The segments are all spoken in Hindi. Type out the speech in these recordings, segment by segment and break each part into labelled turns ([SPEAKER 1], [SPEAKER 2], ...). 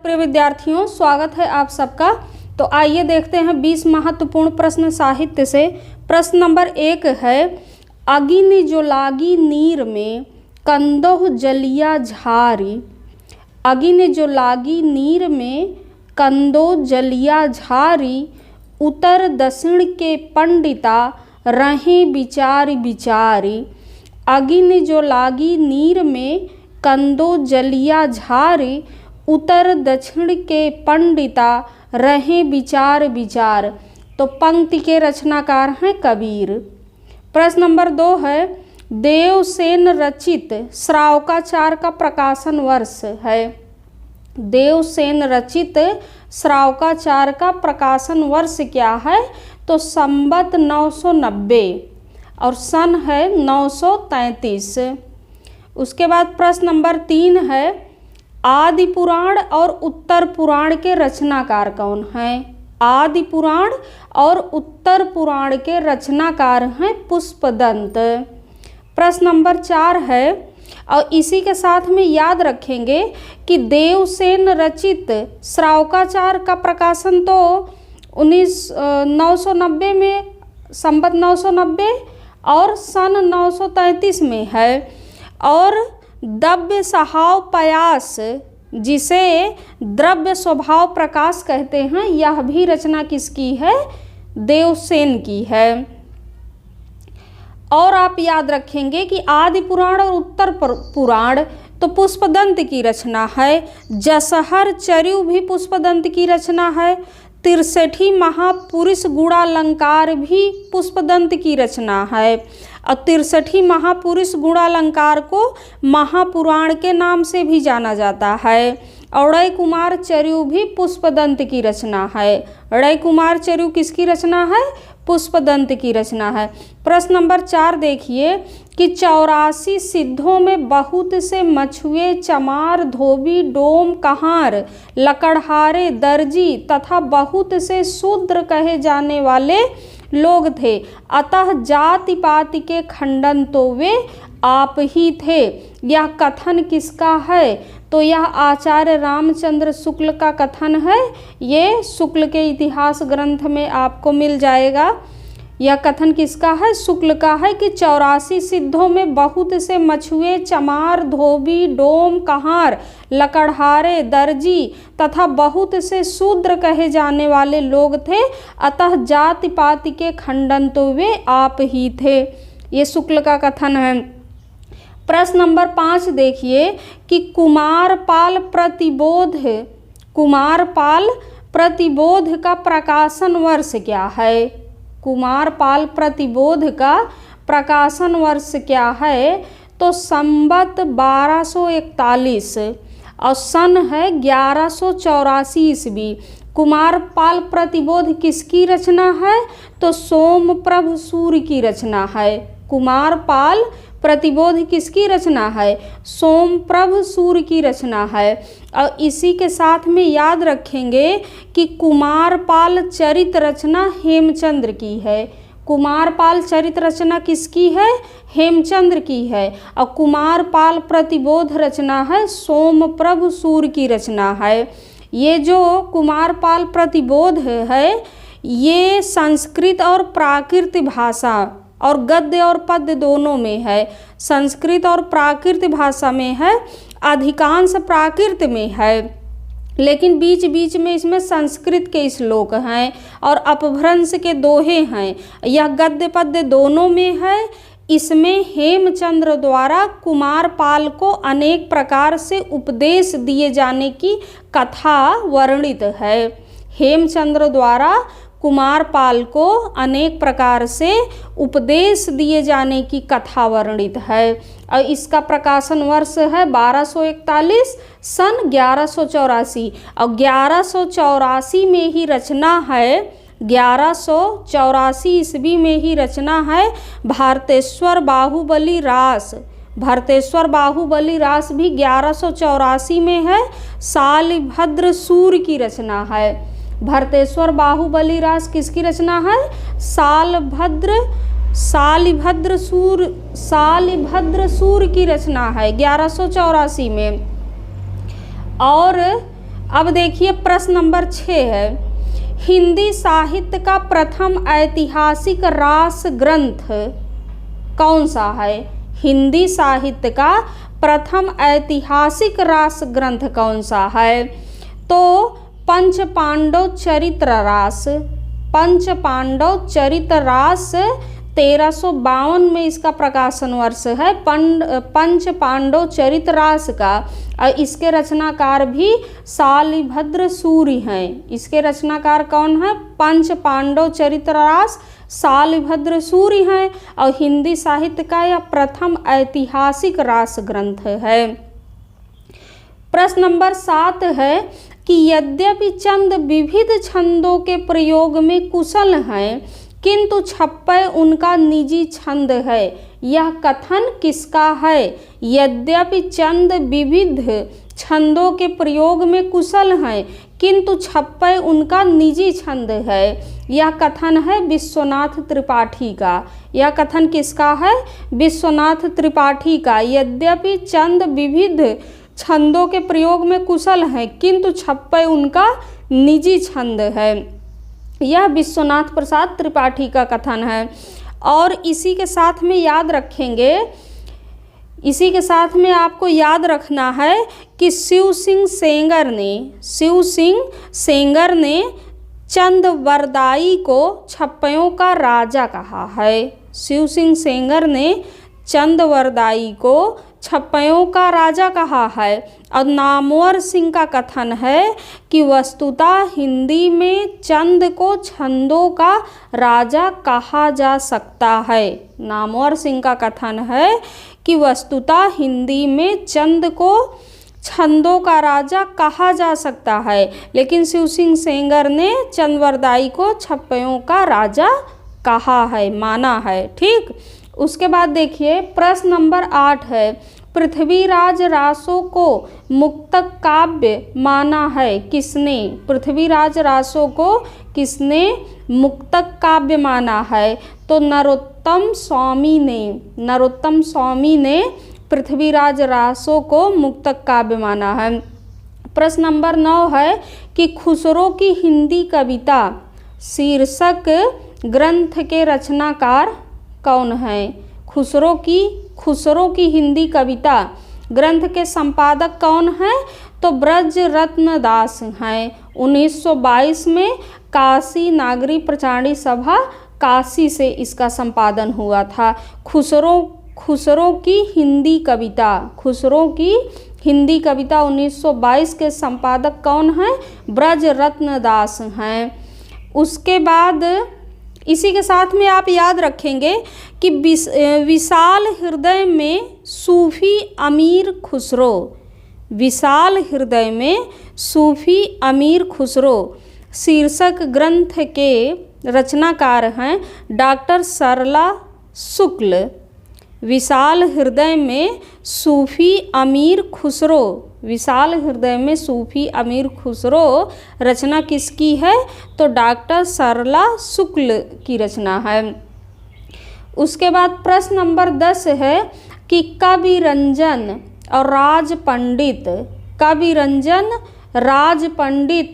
[SPEAKER 1] प्रिय विद्यार्थियों, स्वागत है आप सबका। तो आइए देखते हैं 20 महत्वपूर्ण प्रश्न साहित्य से। प्रश्न नंबर 1 है, अगिनि जो लागी नीर में कंदोह जलिया झारी। अगिनि जो लागी नीर में कंदो जलिया झारी, उत्तर दक्षिण के पंडिता रहें विचार विचारी। अगिनि जो लागी नीर में कंदो जलिया झारी, उत्तर दक्षिण के पंडिता रहें विचार विचार। तो पंक्ति के रचनाकार हैं कबीर। प्रश्न नंबर 2 है, देवसेन रचित श्रावकाचार का प्रकाशन वर्ष है। देवसेन रचित श्रावकाचार का प्रकाशन वर्ष क्या है? तो संवत 990 और सन है 933। उसके बाद प्रश्न नंबर 3 है, आदि पुराण और उत्तर पुराण के रचनाकार कौन हैं? आदि पुराण और उत्तर पुराण के रचनाकार हैं पुष्पदंत। प्रश्न नंबर 4 है, और इसी के साथ में याद रखेंगे कि देवसेन रचित श्रावकाचार का प्रकाशन तो 990 में, संवत 990 और सन 933 में है। और द्रव्य स्वभाव प्रयास, जिसे द्रव्य स्वभाव प्रकाश कहते हैं, यह भी रचना किसकी है? देवसेन की है। और आप याद रखेंगे कि आदि पुराण और उत्तर पुराण तो पुष्पदंत की रचना है। जसहर चर्यु भी पुष्पदंत की रचना है। 63 महापुरुष गुणालंकार भी पुष्पदंत की रचना है। और 63 महापुरुष गुणालंकार को महापुराण के नाम से भी जाना जाता है। अड़य कुमार चर्यु भी पुष्पदंत की रचना है। अड़य कुमार चर्यु किसकी रचना है? पुष्पदंत की रचना है। प्रश्न नंबर 4 देखिए कि 84 सिद्धों में बहुत से मछुए, चमार, धोबी, डोम, कहार, लकड़हारे, दर्जी तथा बहुत से शूद्र कहे जाने वाले लोग थे। अतः जाति पाति के खंडन तो वे आप ही थे। यह कथन किसका है? तो यह आचार्य रामचंद्र शुक्ल का कथन है। ये शुक्ल के इतिहास ग्रंथ में आपको मिल जाएगा। यह कथन किसका है? शुक्ल का है कि 84 सिद्धों में बहुत से मछुए, चमार, धोबी, डोम, कहार, लकड़हारे, दर्जी तथा बहुत से शूद्र कहे जाने वाले लोग थे। अतः जाति पाति के खंडन तो वे आप ही थे। ये शुक्ल का कथन है। प्रश्न नंबर 5 देखिए कि कुमारपाल प्रतिबोध का प्रकाशन वर्ष क्या है? कुमारपाल प्रतिबोध का प्रकाशन वर्ष क्या है? तो संवत 1241 और सन है 1184 ईस्वी। कुमारपाल प्रतिबोध किसकी रचना है? तो सोमप्रभ सूर्य की रचना है। कुमारपाल प्रतिबोध किसकी रचना है? सोमप्रभ सूर्य की रचना है। और इसी के साथ में याद रखेंगे कि कुमारपाल चरित रचना हेमचंद्र की है। कुमारपाल चरित रचना किसकी है? हेमचंद्र की है। और कुमारपाल प्रतिबोध रचना है सोमप्रभ सूर्य की रचना है। ये जो कुमारपाल प्रतिबोध है, ये संस्कृत और प्राकृत भाषा और गद्य और पद्य दोनों में है। संस्कृत और प्राकृत भाषा में है, अधिकांश प्राकृत में है, लेकिन बीच बीच में इसमें संस्कृत के श्लोक हैं और अपभ्रंश के दोहे हैं। यह गद्य पद्य दोनों में है। इसमें हेमचंद्र द्वारा कुमारपाल को अनेक प्रकार से उपदेश दिए जाने की कथा वर्णित है। हेमचंद्र द्वारा कुमारपाल को अनेक प्रकार से उपदेश दिए जाने की कथा वर्णित है। और इसका प्रकाशन वर्ष है 1241 सन 1184। और 1184 में ही रचना है, 1184 ईस्वी में ही रचना है भारतेश्वर बाहुबली रास। भारतेश्वर बाहुबली रास भी 1184 में है। शालिभद्र सूर्य की रचना है। भरतेश्वर बाहुबली रास किसकी रचना है? शालिभद्र सूर्य की रचना है 1184 में। और अब देखिए प्रश्न नंबर 6 है, हिंदी साहित्य का प्रथम ऐतिहासिक रास ग्रंथ कौन सा है? हिंदी साहित्य का प्रथम ऐतिहासिक रास ग्रंथ कौन सा है? तो पंच पांडव चरित्र रास, पंच पांडव चरित्र रास 1352 में इसका प्रकाशन वर्ष है, पंच पांडव चरित्र रास का। और इसके रचनाकार भी शालिभद्र सूरि हैं। इसके रचनाकार कौन है? पंच पांडव चरित्र रास शालिभद्र सूरि हैं। और हिंदी साहित्य का यह प्रथम ऐतिहासिक रास ग्रंथ है। प्रश्न नंबर 7 है कि यद्यपि चंद विविध छंदों के प्रयोग में कुशल हैं, किंतु छप्पय उनका निजी छंद है। यह कथन किसका है? यद्यपि चंद विविध छंदों के प्रयोग में कुशल हैं, किंतु छप्पय उनका निजी छंद है। यह कथन है विश्वनाथ त्रिपाठी का। यह कथन किसका है? विश्वनाथ त्रिपाठी का। यद्यपि चंद विविध छंदों के प्रयोग में कुशल हैं, किंतु छप्पय उनका निजी छंद है। यह विश्वनाथ प्रसाद त्रिपाठी का कथन है। और इसी के साथ में याद रखेंगे, इसी के साथ में आपको याद रखना है कि शिव सिंह सेंगर ने चंदवरदाई को छप्पयों का राजा कहा है। शिव सिंह सेंगर ने चंदवरदाई को छप्पयों का राजा कहा है। और नामवर सिंह का कथन है कि वस्तुतः हिंदी में चंद को छंदों का राजा कहा जा सकता है। नामवर सिंह का कथन है कि वस्तुतः हिंदी में चंद को छंदों का राजा कहा जा सकता है, लेकिन शिव सिंह सेंगर ने चंदवरदाई को छप्पयों का राजा कहा है, माना है। ठीक, उसके बाद देखिए प्रश्न नंबर 8 है, पृथ्वीराज रासो को मुक्तक काव्य माना है किसने? पृथ्वीराज रासो को किसने मुक्तक काव्य माना है? तो नरोत्तम स्वामी ने पृथ्वीराज रासो को मुक्तक काव्य माना है। प्रश्न नंबर 9 है कि खुसरो की हिंदी कविता शीर्षक ग्रंथ के रचनाकार कौन है? खुसरो की हिंदी कविता ग्रंथ के संपादक कौन है? तो ब्रज रत्न दास हैं। 1922 में काशी नागरी प्रचारणी सभा काशी से इसका संपादन हुआ था। खुसरो की हिंदी कविता 1922 के संपादक कौन हैं? ब्रज रत्न दास हैं। उसके बाद इसी के साथ में आप याद रखेंगे कि विशाल हृदय में सूफी अमीर खुसरो शीर्षक ग्रंथ के रचनाकार हैं डॉक्टर सरला शुक्ल। विशाल हृदय में सूफी अमीर खुसरो रचना किसकी है? तो डॉक्टर सरला शुक्ल की रचना है। उसके बाद प्रश्न नंबर 10 है कि कवि रंजन राज पंडित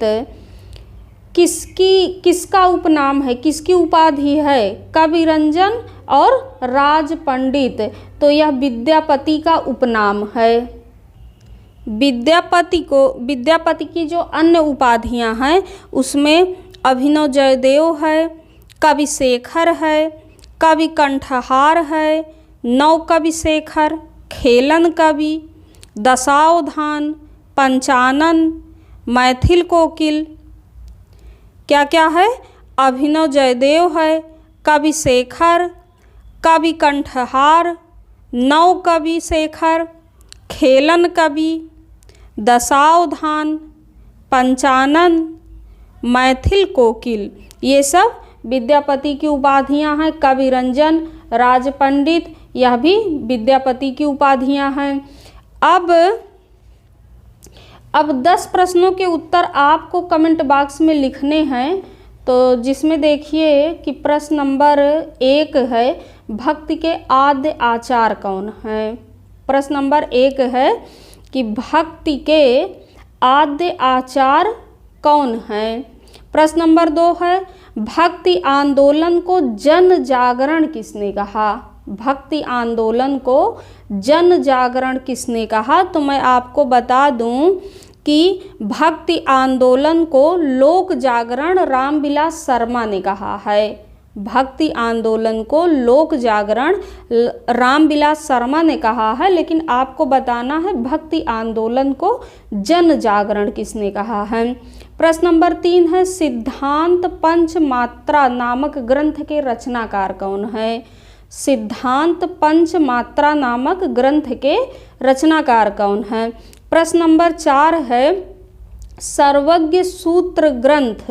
[SPEAKER 1] किसका उपनाम है, किसकी उपाधि है? कवि रंजन और राज पंडित, तो यह विद्यापति का उपनाम है। विद्यापति की जो अन्य उपाधियां हैं उसमें अभिनव जयदेव है, कवि शेखर है, कवि कंठहार है, नव कवि शेखर, खेलन कवि, दशावधान, पंचानन, मैथिल कोकिल। क्या क्या है? अभिनव जयदेव है, कवि शेखर, कवि कंठहार, नव कवि शेखर, खेलन कवि, दशावधान, पंचानन, मैथिल कोकिल, ये सब विद्यापति की उपाधियां हैं। कवि रंजन, राज पंडित, यह भी विद्यापति की उपाधियां हैं। अब 10 प्रश्नों के उत्तर आपको कमेंट बॉक्स में लिखने हैं। तो जिसमें देखिए कि प्रश्न नंबर 1 है, भक्ति के आद्य आचार कौन है? प्रश्न नंबर 1 है कि भक्ति के आद्य आचार्य कौन है? प्रश्न नंबर 2 है भक्ति आंदोलन को जन जागरण किसने कहा? भक्ति आंदोलन को जन जागरण किसने कहा? तो मैं आपको बता दूं कि भक्ति आंदोलन को लोक जागरण रामविलास शर्मा ने कहा है। भक्ति आंदोलन को लोक जागरण रामविलास शर्मा ने कहा है, लेकिन आपको बताना है भक्ति आंदोलन को जन जागरण किसने कहा है। प्रश्न नंबर 3 है सिद्धांत पंचमात्रा नामक ग्रंथ के रचनाकार कौन है? सिद्धांत पंचमात्रा नामक ग्रंथ के रचनाकार कौन है? प्रश्न नंबर 4 है सर्वज्ञ सूत्र ग्रंथ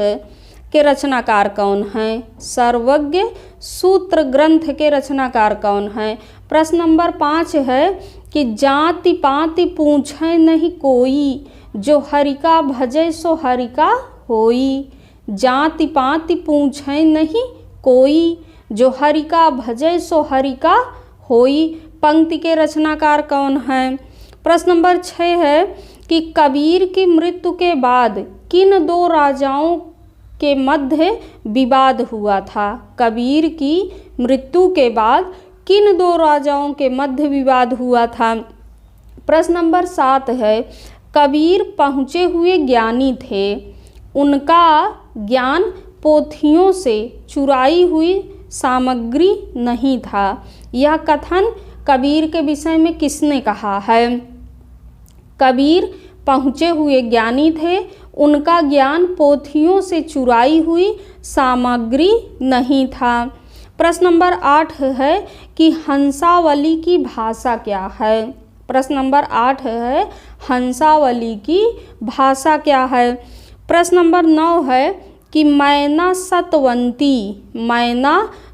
[SPEAKER 1] के रचनाकार कौन है? सर्वज्ञ सूत्र ग्रंथ के रचनाकार कौन है? प्रश्न नंबर 5 है कि जाति पाति पूछे नहीं कोई, जो हरिका भजै सो हरिका होई। जाति पाति पूछे नहीं कोई, जो हरिका भजै सो हरिका होई पंक्ति के रचनाकार कौन है? प्रश्न नंबर 6 है कि कबीर की मृत्यु के बाद किन 2 राजाओं के मध्य विवाद हुआ था? कबीर की मृत्यु के बाद किन 2 राजाओं के मध्य विवाद हुआ था? प्रश्न नंबर 7 है कबीर पहुँचे हुए ज्ञानी थे, उनका ज्ञान पोथियों से चुराई हुई सामग्री नहीं था। यह कथन कबीर के विषय में किसने कहा है? कबीर पहुँचे हुए ज्ञानी थे, उनका ज्ञान पोथियों से चुराई हुई सामग्री नहीं था। प्रश्न नंबर 8 है कि हंसावली की भाषा क्या है? प्रश्न नंबर 8 है हंसावली की भाषा क्या है? प्रश्न नंबर 9 है कि मैना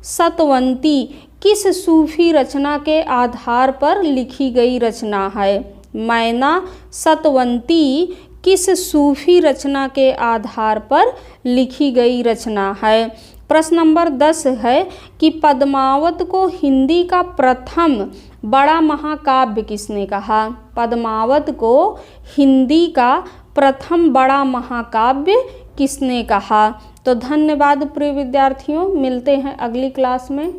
[SPEAKER 1] सतवंती किस सूफी रचना के आधार पर लिखी गई रचना है? मैना सतवंती किस सूफी रचना के आधार पर लिखी गई रचना है? प्रश्न नंबर 10 है कि पद्मावत को हिंदी का प्रथम बड़ा महाकाव्य किसने कहा? पद्मावत को हिंदी का प्रथम बड़ा महाकाव्य किसने कहा? तो धन्यवाद प्रिय विद्यार्थियों, मिलते हैं अगली क्लास में।